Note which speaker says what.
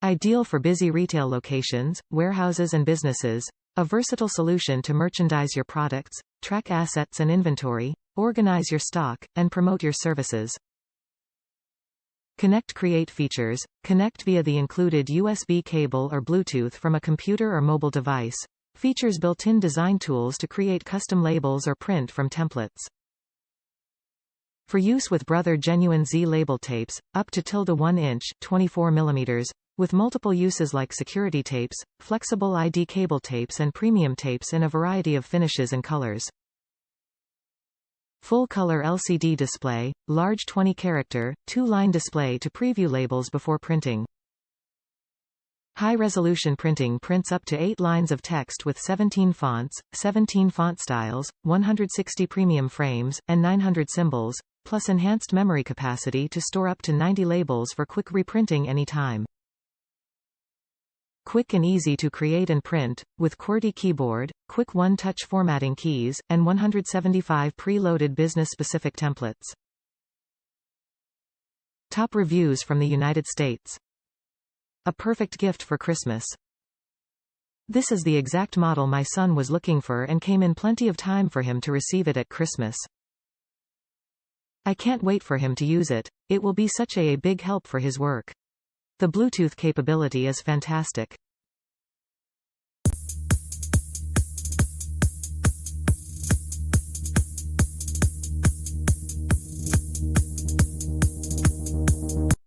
Speaker 1: Ideal for busy retail locations, warehouses and businesses. A versatile solution to merchandise your products, track assets and inventory, organize your stock, and promote your services. Connect Create features. Connect via the included USB cable or Bluetooth from a computer or mobile device. Features built-in design tools to create custom labels or print from templates. For use with Brother Genuine Z label tapes, up to ~1 inch 24 mm, with multiple uses like security tapes, flexible ID cable tapes and premium tapes in a variety of finishes and colors. Full-color LCD display, large 20-character, 2-line display to preview labels before printing. High-resolution printing prints up to 8 lines of text with 17 fonts, 17 font styles, 160 premium frames, and 900 symbols, plus enhanced memory capacity to store up to 90 labels for quick reprinting anytime. Quick and easy to create and print, with QWERTY keyboard, quick one-touch formatting keys, and 175 pre-loaded business-specific templates. Top reviews from the United States. A perfect gift for Christmas. This is the exact model my son was looking for and came in plenty of time for him to receive it at Christmas. I can't wait for him to use it. It will be such a big help for his work. The Bluetooth capability is fantastic.